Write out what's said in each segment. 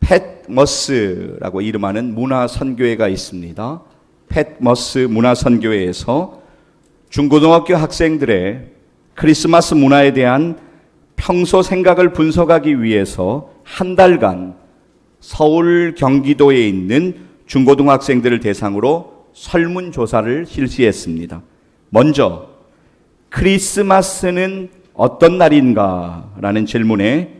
팻머스라고 이름하는 문화선교회가 있습니다. 팻머스 문화선교회에서 중고등학교 학생들의 크리스마스 문화에 대한 평소 생각을 분석하기 위해서 한 달간 서울 경기도에 있는 중고등학생들을 대상으로 설문조사를 실시했습니다. 먼저 크리스마스는 어떤 날인가? 라는 질문에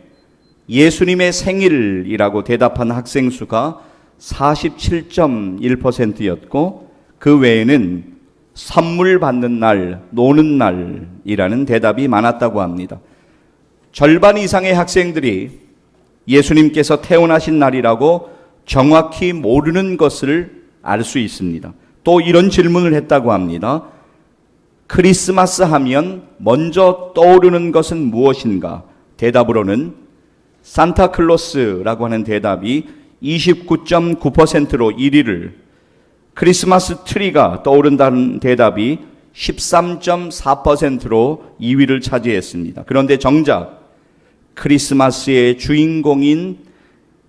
예수님의 생일이라고 대답한 학생 수가 47.1%였고 그 외에는 선물 받는 날, 노는 날이라는 대답이 많았다고 합니다. 절반 이상의 학생들이 예수님께서 태어나신 날이라고 정확히 모르는 것을 알 수 있습니다. 또 이런 질문을 했다고 합니다. 크리스마스 하면 먼저 떠오르는 것은 무엇인가? 대답으로는 산타클로스라고 하는 대답이 29.9%로 1위를, 크리스마스 트리가 떠오른다는 대답이 13.4%로 2위를 차지했습니다. 그런데 정작 크리스마스의 주인공인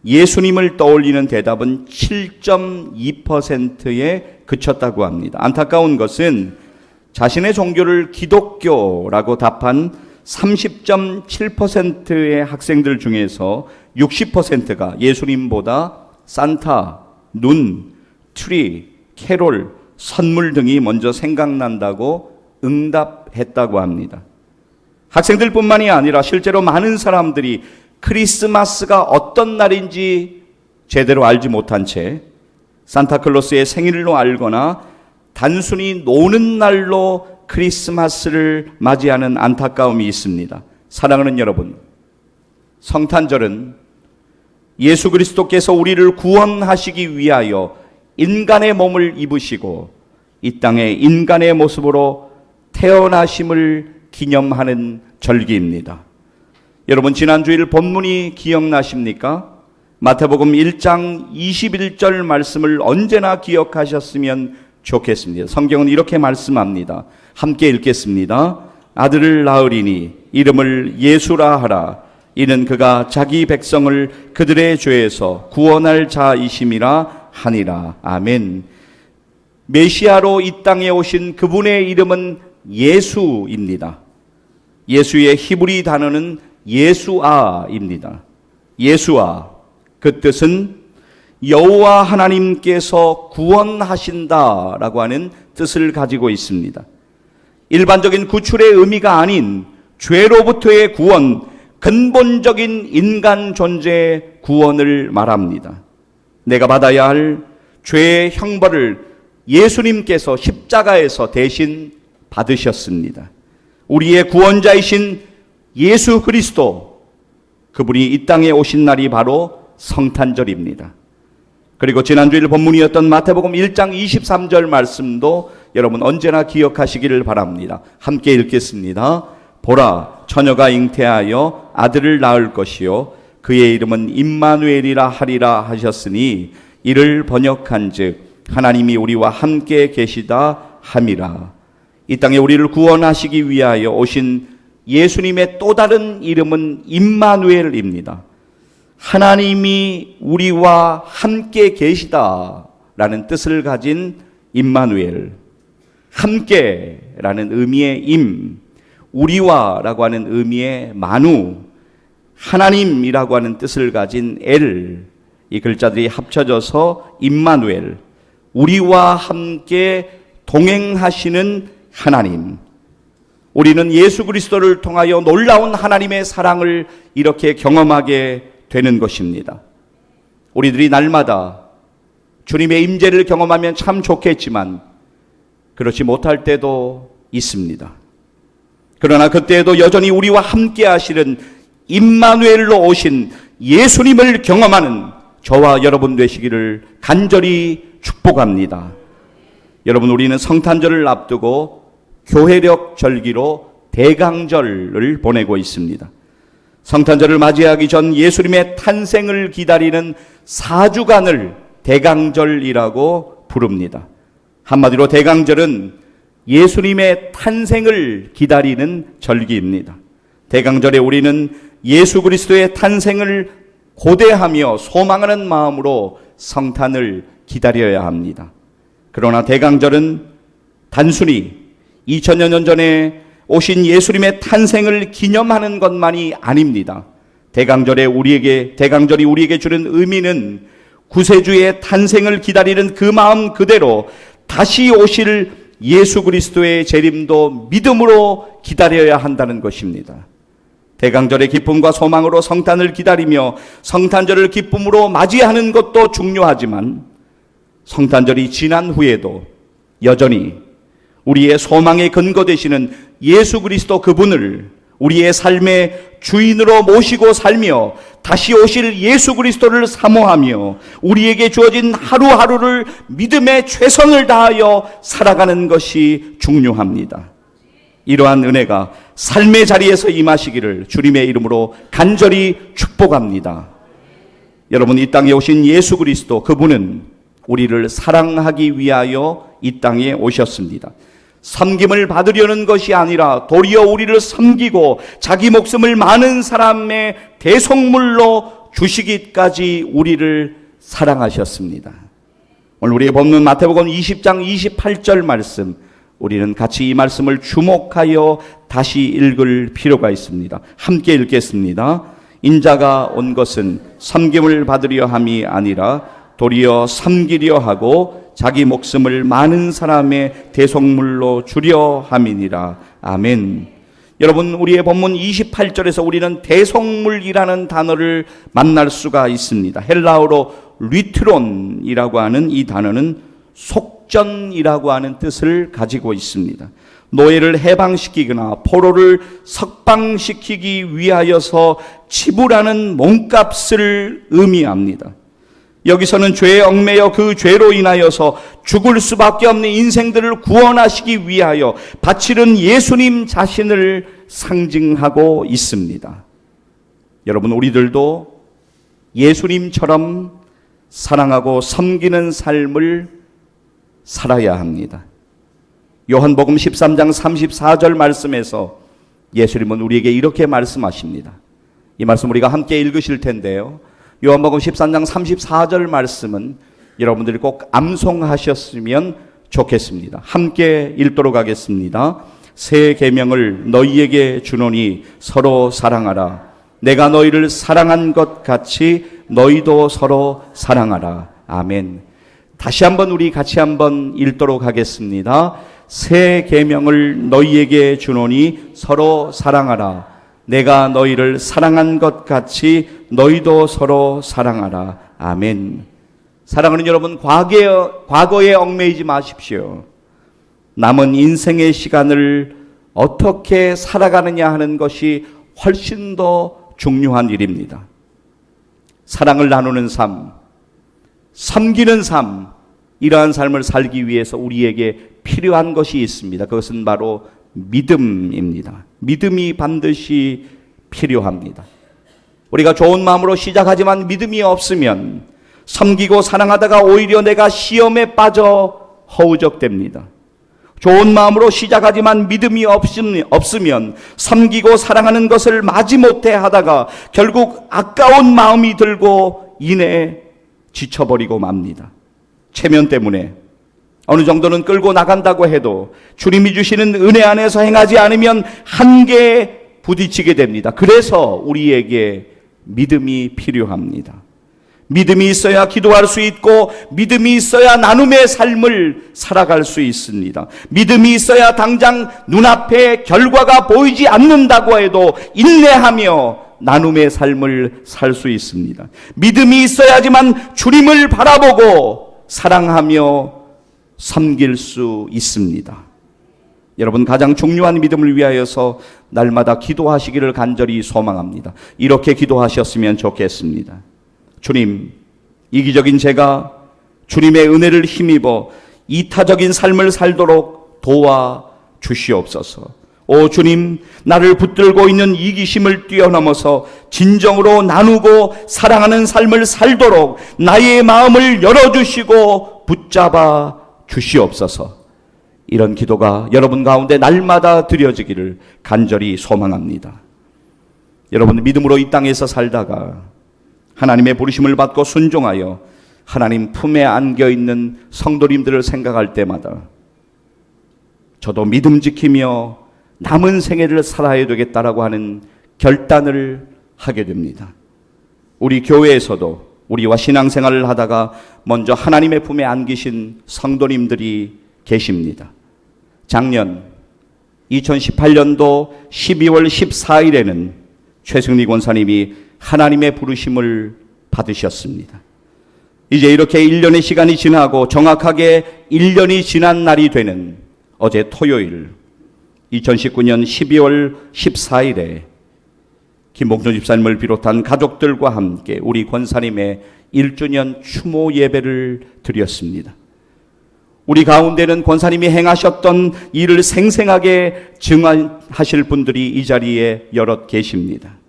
예수님을 떠올리는 대답은 7.2%에 그쳤다고 합니다. 안타까운 것은 자신의 종교를 기독교라고 답한 30.7%의 학생들 중에서 60%가 예수님보다 산타, 눈, 트리, 캐롤, 선물 등이 먼저 생각난다고 응답했다고 합니다. 학생들뿐만이 아니라 실제로 많은 사람들이 크리스마스가 어떤 날인지 제대로 알지 못한 채 산타클로스의 생일로 알거나 단순히 노는 날로 크리스마스를 맞이하는 안타까움이 있습니다. 사랑하는 여러분, 성탄절은 예수 그리스도께서 우리를 구원하시기 위하여 인간의 몸을 입으시고 이 땅에 인간의 모습으로 태어나심을 기념하는 절기입니다. 여러분, 지난주일 본문이 기억나십니까? 마태복음 1장 21절 말씀을 언제나 기억하셨으면 좋겠습니다. 성경은 이렇게 말씀합니다. 함께 읽겠습니다. 아들을 낳으리니 이름을 예수라 하라. 이는 그가 자기 백성을 그들의 죄에서 구원할 자이심이라 하니라. 아멘. 메시아로 이 땅에 오신 그분의 이름은 예수입니다. 예수의 히브리 단어는 예수아입니다. 예수아, 그 뜻은 여호와 하나님께서 구원하신다라고 하는 뜻을 가지고 있습니다. 일반적인 구출의 의미가 아닌 죄로부터의 구원, 근본적인 인간 존재의 구원을 말합니다. 내가 받아야 할 죄의 형벌을 예수님께서 십자가에서 대신 받으셨습니다. 우리의 구원자이신 예수 그리스도, 그분이 이 땅에 오신 날이 바로 성탄절입니다. 그리고 지난주일 본문이었던 마태복음 1장 23절 말씀도 여러분 언제나 기억하시기를 바랍니다. 함께 읽겠습니다. 보라, 처녀가 잉태하여 아들을 낳을 것이요 그의 이름은 임마누엘이라 하리라 하셨으니 이를 번역한즉 하나님이 우리와 함께 계시다 함이라. 이 땅에 우리를 구원하시기 위하여 오신 예수님의 또 다른 이름은 임마누엘입니다. 하나님이 우리와 함께 계시다라는 뜻을 가진 임마누엘, 함께라는 의미의 임, 우리와라고 하는 의미의 마누, 하나님이라고 하는 뜻을 가진 엘, 이 글자들이 합쳐져서 임마누엘, 우리와 함께 동행하시는 하나님. 우리는 예수 그리스도를 통하여 놀라운 하나님의 사랑을 이렇게 경험하게 되는 것입니다. 우리들이 날마다 주님의 임재를 경험하면 참 좋겠지만 그렇지 못할 때도 있습니다. 그러나 그때에도 여전히 우리와 함께 하시는 임마누엘로 오신 예수님을 경험하는 저와 여러분 되시기를 간절히 축복합니다. 여러분, 우리는 성탄절을 앞두고 교회력 절기로 대강절을 보내고 있습니다. 성탄절을 맞이하기 전 예수님의 탄생을 기다리는 4주간을 대강절이라고 부릅니다. 한마디로 대강절은 예수님의 탄생을 기다리는 절기입니다. 대강절에 우리는 예수 그리스도의 탄생을 고대하며 소망하는 마음으로 성탄을 기다려야 합니다. 그러나 대강절은 단순히 2000여 년 전에 오신 예수님의 탄생을 기념하는 것만이 아닙니다. 대강절이 우리에게 주는 의미는 구세주의 탄생을 기다리는 그 마음 그대로 다시 오실 예수 그리스도의 재림도 믿음으로 기다려야 한다는 것입니다. 대강절의 기쁨과 소망으로 성탄을 기다리며 성탄절을 기쁨으로 맞이하는 것도 중요하지만 성탄절이 지난 후에도 여전히 우리의 소망의 근거 되시는 예수 그리스도 그분을 우리의 삶의 주인으로 모시고 살며 다시 오실 예수 그리스도를 사모하며 우리에게 주어진 하루하루를 믿음의 최선을 다하여 살아가는 것이 중요합니다. 이러한 은혜가 삶의 자리에서 임하시기를 주님의 이름으로 간절히 축복합니다. 여러분, 이 땅에 오신 예수 그리스도 그분은 우리를 사랑하기 위하여 이 땅에 오셨습니다. 섬김을 받으려는 것이 아니라 도리어 우리를 섬기고 자기 목숨을 많은 사람의 대속물로 주시기까지 우리를 사랑하셨습니다. 오늘 우리의 본문 마태복음 20장 28절 말씀, 우리는 같이 이 말씀을 주목하여 다시 읽을 필요가 있습니다. 함께 읽겠습니다. 인자가 온 것은 섬김을 받으려 함이 아니라 도리어 섬기려 하고 자기 목숨을 많은 사람의 대속물로 주려 함이니라. 아멘. 여러분, 우리의 본문 28절에서 우리는 대속물이라는 단어를 만날 수가 있습니다. 헬라어로 리트론이라고 하는 이 단어는 속전이라고 하는 뜻을 가지고 있습니다. 노예를 해방시키거나 포로를 석방시키기 위하여서 지불하는 몸값을 의미합니다. 여기서는 죄에 얽매여 그 죄로 인하여서 죽을 수밖에 없는 인생들을 구원하시기 위하여 바치는 예수님 자신을 상징하고 있습니다. 여러분, 우리들도 예수님처럼 사랑하고 섬기는 삶을 살아야 합니다. 요한복음 13장 34절 말씀에서 예수님은 우리에게 이렇게 말씀하십니다. 이 말씀 우리가 함께 읽으실 텐데요. 요한복음 13장 34절 말씀은 여러분들이 꼭 암송하셨으면 좋겠습니다. 함께 읽도록 하겠습니다. 새 계명을 너희에게 주노니 서로 사랑하라. 내가 너희를 사랑한 것 같이 너희도 서로 사랑하라. 아멘. 다시 한번 우리 같이 한번 읽도록 하겠습니다. 새 계명을 너희에게 주노니 서로 사랑하라. 내가 너희를 사랑한 것 같이 너희도 서로 사랑하라. 아멘. 사랑하는 여러분, 과거에 얽매이지 마십시오. 남은 인생의 시간을 어떻게 살아가느냐 하는 것이 훨씬 더 중요한 일입니다. 사랑을 나누는 삶, 섬기는 삶, 이러한 삶을 살기 위해서 우리에게 필요한 것이 있습니다. 그것은 바로 믿음입니다. 믿음이 반드시 필요합니다. 우리가 좋은 마음으로 시작하지만 믿음이 없으면 섬기고 사랑하다가 오히려 내가 시험에 빠져 허우적됩니다. 좋은 마음으로 시작하지만 믿음이 없으면 섬기고 사랑하는 것을 마지못해 하다가 결국 아까운 마음이 들고 이내 지쳐버리고 맙니다. 체면 때문에 어느 정도는 끌고 나간다고 해도 주님이 주시는 은혜 안에서 행하지 않으면 한계에 부딪히게 됩니다. 그래서 우리에게 믿음이 필요합니다. 믿음이 있어야 기도할 수 있고 믿음이 있어야 나눔의 삶을 살아갈 수 있습니다. 믿음이 있어야 당장 눈앞에 결과가 보이지 않는다고 해도 인내하며 나눔의 삶을 살 수 있습니다. 믿음이 있어야지만 주님을 바라보고 사랑하며 섬길 수 있습니다. 여러분, 가장 중요한 믿음을 위하여서 날마다 기도하시기를 간절히 소망합니다. 이렇게 기도하셨으면 좋겠습니다. 주님, 이기적인 제가 주님의 은혜를 힘입어 이타적인 삶을 살도록 도와 주시옵소서. 오 주님, 나를 붙들고 있는 이기심을 뛰어넘어서 진정으로 나누고 사랑하는 삶을 살도록 나의 마음을 열어주시고 붙잡아 주시옵소서. 이런 기도가 여러분 가운데 날마다 드려지기를 간절히 소망합니다. 여러분, 믿음으로 이 땅에서 살다가 하나님의 부르심을 받고 순종하여 하나님 품에 안겨 있는 성도님들을 생각할 때마다 저도 믿음 지키며 남은 생애를 살아야 되겠다라고 하는 결단을 하게 됩니다. 우리 교회에서도 우리와 신앙생활을 하다가 먼저 하나님의 품에 안기신 성도님들이 계십니다. 작년 2018년도 12월 14일에는 최승리 권사님이 하나님의 부르심을 받으셨습니다. 이제 이렇게 1년의 시간이 지나고 정확하게 1년이 지난 날이 되는 어제 토요일 2019년 12월 14일에 김봉준 집사님을 비롯한 가족들과 함께 우리 권사님의 1주년 추모 예배를 드렸습니다. 우리 가운데는 권사님이 행하셨던 일을 생생하게 증언하실 분들이 이 자리에 여럿 계십니다.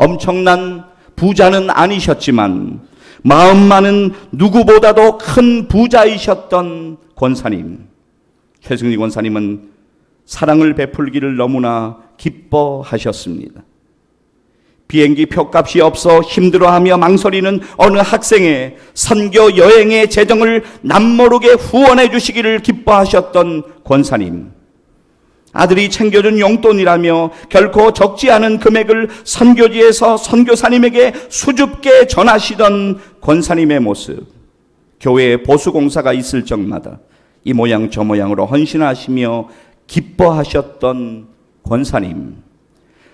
엄청난 부자는 아니셨지만 마음만은 누구보다도 큰 부자이셨던 권사님, 최승리 권사님은 사랑을 베풀기를 너무나 기뻐하셨습니다. 비행기 표값이 없어 힘들어하며 망설이는 어느 학생의 선교 여행의 재정을 남모르게 후원해 주시기를 기뻐하셨던 권사님, 아들이 챙겨준 용돈이라며 결코 적지 않은 금액을 선교지에서 선교사님에게 수줍게 전하시던 권사님의 모습, 교회에 보수공사가 있을 적마다 이 모양 저 모양으로 헌신하시며 기뻐하셨던 권사님,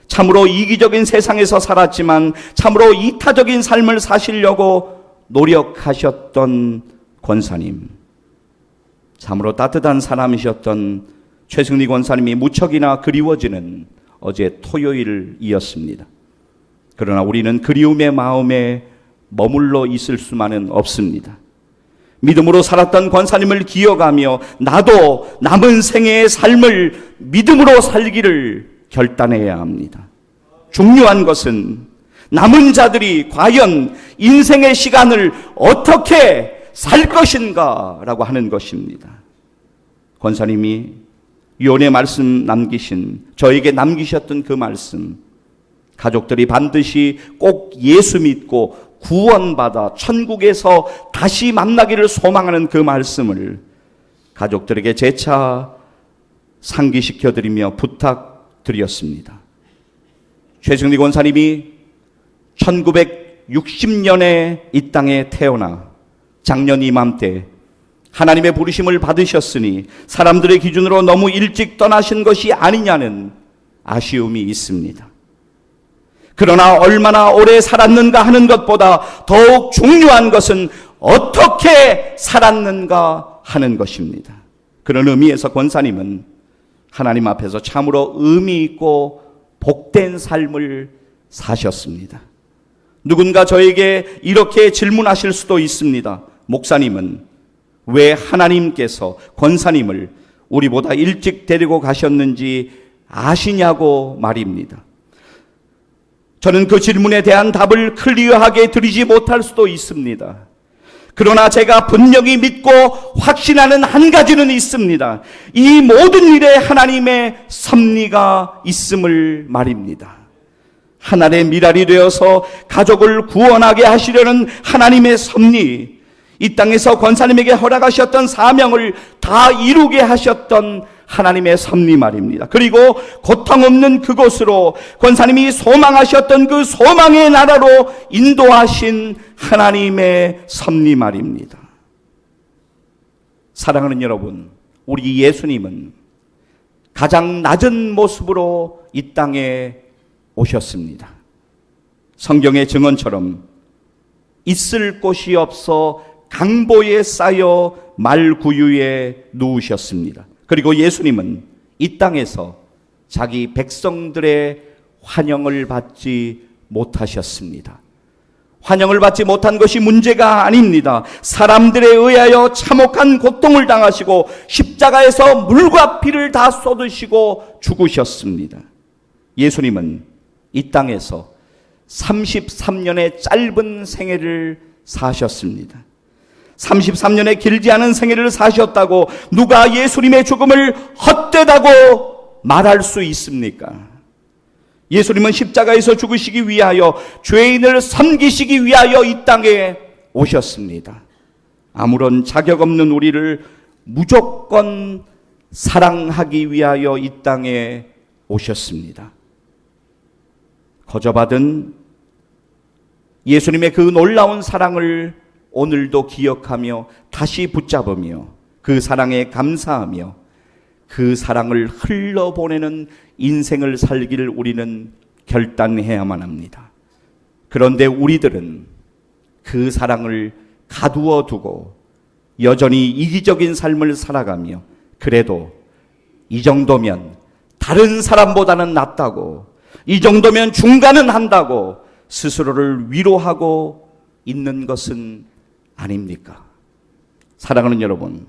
참으로 이기적인 세상에서 살았지만 참으로 이타적인 삶을 사시려고 노력하셨던 권사님, 참으로 따뜻한 사람이셨던 최승리 권사님이 무척이나 그리워지는 어제 토요일이었습니다. 그러나 우리는 그리움의 마음에 머물러 있을 수만은 없습니다. 믿음으로 살았던 권사님을 기억하며 나도 남은 생애의 삶을 믿음으로 살기를 결단해야 합니다. 중요한 것은 남은 자들이 과연 인생의 시간을 어떻게 살 것인가 라고 하는 것입니다. 권사님이 유언의 말씀 남기신, 저에게 남기셨던 그 말씀, 가족들이 반드시 꼭 예수 믿고 구원받아 천국에서 다시 만나기를 소망하는 그 말씀을 가족들에게 재차 상기시켜드리며 부탁드렸습니다. 최승리 권사님이 1960년에 이 땅에 태어나 작년 이맘때 하나님의 부르심을 받으셨으니 사람들의 기준으로 너무 일찍 떠나신 것이 아니냐는 아쉬움이 있습니다. 그러나 얼마나 오래 살았는가 하는 것보다 더욱 중요한 것은 어떻게 살았는가 하는 것입니다. 그런 의미에서 권사님은 하나님 앞에서 참으로 의미 있고 복된 삶을 사셨습니다. 누군가 저에게 이렇게 질문하실 수도 있습니다. 목사님은 왜 하나님께서 권사님을 우리보다 일찍 데리고 가셨는지 아시냐고 말입니다. 저는 그 질문에 대한 답을 클리어하게 드리지 못할 수도 있습니다. 그러나 제가 분명히 믿고 확신하는 한 가지는 있습니다. 이 모든 일에 하나님의 섭리가 있음을 말입니다. 하나님의 미랄이 되어서 가족을 구원하게 하시려는 하나님의 섭리, 이 땅에서 권사님에게 허락하셨던 사명을 다 이루게 하셨던 하나님의 섭리 말입니다. 그리고 고통 없는 그곳으로 권사님이 소망하셨던 그 소망의 나라로 인도하신 하나님의 섭리 말입니다. 사랑하는 여러분, 우리 예수님은 가장 낮은 모습으로 이 땅에 오셨습니다. 성경의 증언처럼 있을 곳이 없어 강보에 쌓여 말구유에 누우셨습니다. 그리고 예수님은 이 땅에서 자기 백성들의 환영을 받지 못하셨습니다. 환영을 받지 못한 것이 문제가 아닙니다. 사람들에 의하여 참혹한 고통을 당하시고 십자가에서 물과 피를 다 쏟으시고 죽으셨습니다. 예수님은 이 땅에서 33년의 짧은 생애를 사셨습니다. 33년의 길지 않은 생애를 사셨다고 누가 예수님의 죽음을 헛되다고 말할 수 있습니까? 예수님은 십자가에서 죽으시기 위하여 죄인을 섬기시기 위하여 이 땅에 오셨습니다. 아무런 자격 없는 우리를 무조건 사랑하기 위하여 이 땅에 오셨습니다. 거저받은 예수님의 그 놀라운 사랑을 오늘도 기억하며 다시 붙잡으며 그 사랑에 감사하며 그 사랑을 흘러보내는 인생을 살기를 우리는 결단해야만 합니다. 그런데 우리들은 그 사랑을 가두어 두고 여전히 이기적인 삶을 살아가며 그래도 이 정도면 다른 사람보다는 낫다고, 이 정도면 중간은 한다고 스스로를 위로하고 있는 것은 아닙니까? 사랑하는 여러분,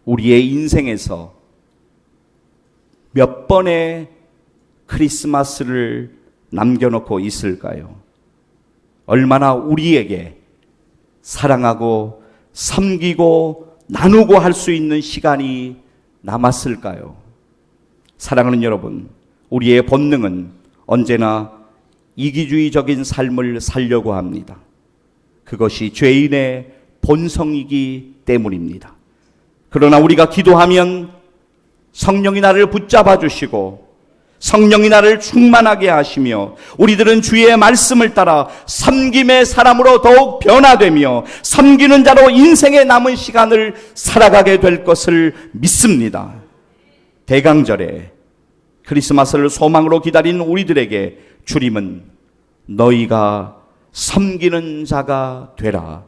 우리의 인생에서 몇 번의 크리스마스를 남겨놓고 있을까요? 얼마나 우리에게 사랑하고 섬기고 나누고 할 수 있는 시간이 남았을까요? 사랑하는 여러분, 우리의 본능은 언제나 이기주의적인 삶을 살려고 합니다. 그것이 죄인의 본성이기 때문입니다. 그러나 우리가 기도하면 성령이 나를 붙잡아 주시고 성령이 나를 충만하게 하시며 우리들은 주의 말씀을 따라 섬김의 사람으로 더욱 변화되며 섬기는 자로 인생의 남은 시간을 살아가게 될 것을 믿습니다. 대강절에 크리스마스를 소망으로 기다리는 우리들에게 주님은 너희가 섬기는 자가 되라.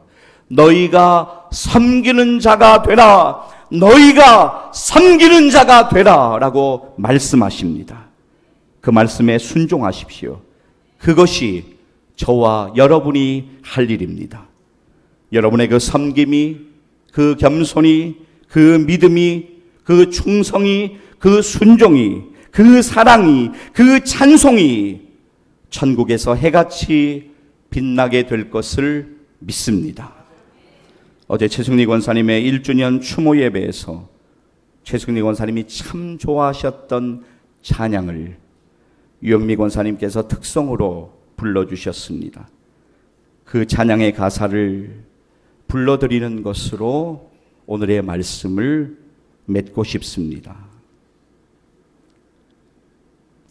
너희가 섬기는 자가 되라. 너희가 섬기는 자가 되라 라고 말씀하십니다. 그 말씀에 순종하십시오. 그것이 저와 여러분이 할 일입니다. 여러분의 그 섬김이, 그 겸손이, 그 믿음이, 그 충성이, 그 순종이, 그 사랑이, 그 찬송이 천국에서 해같이 빛나게 될 것을 믿습니다. 어제 최승리 권사님의 1주년 추모 예배에서 최승리 권사님이 참 좋아하셨던 찬양을 유영미 권사님께서 특성으로 불러주셨습니다. 그 찬양의 가사를 불러드리는 것으로 오늘의 말씀을 맺고 싶습니다.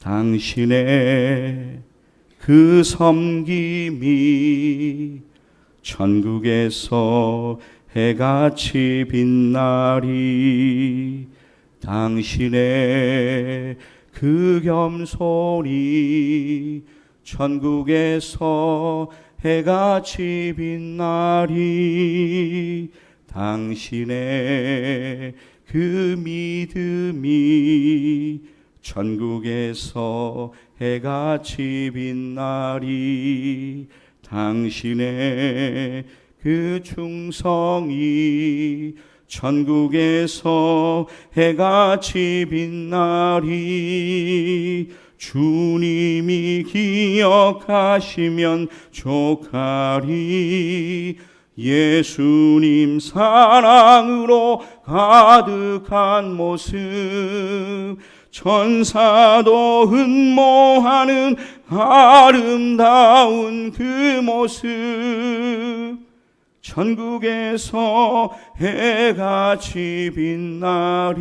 당신의 그 섬김이 천국에서 해같이 빛나리. 당신의 그 겸손이 천국에서 해같이 빛나리. 당신의 그 믿음이 천국에서 해같이 빛나리. 당신의 그 충성이 천국에서 해같이 빛나리. 주님이 기억하시면 족하리. 예수님 사랑으로 가득한 모습, 천사도 흠모하는 아름다운 그 모습, 천국에서 해같이 빛나리.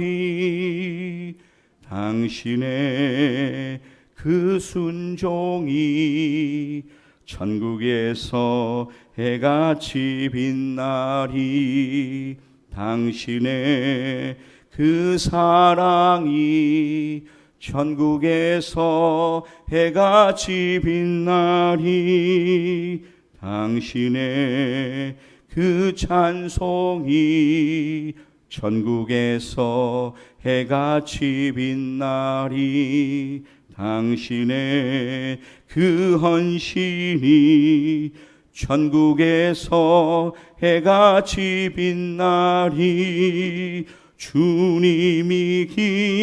당신의 그 순종이 천국에서 해같이 빛나리. 당신의 그 사랑이 천국에서 해같이 빛나리. 당신의 그 찬송이 천국에서 해같이 빛나리. 당신의 그 헌신이 천국에서 해같이 빛나리. 주님이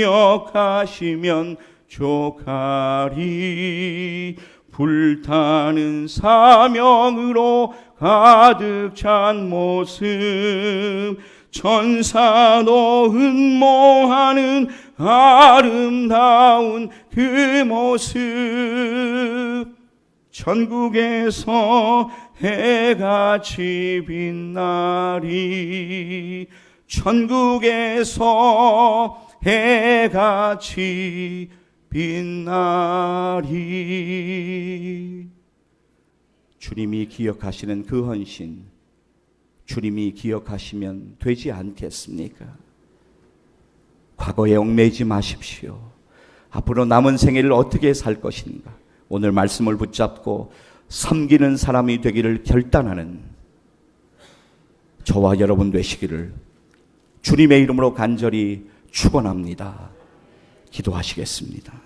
기억하시면 족하리. 불타는 사명으로 가득 찬 모습, 천사 노은 모하는 아름다운 그 모습 천국에서 해같이 빛나리 천국에서 해같이 빛나리 주님이 기억하시는 그 헌신 주님이 기억하시면 되지 않겠습니까? 과거에 얽매이지 마십시오. 앞으로 남은 생애를 어떻게 살 것인가 오늘 말씀을 붙잡고 섬기는 사람이 되기를 결단하는 저와 여러분 되시기를 주님의 이름으로 간절히 축원합니다. 기도하시겠습니다.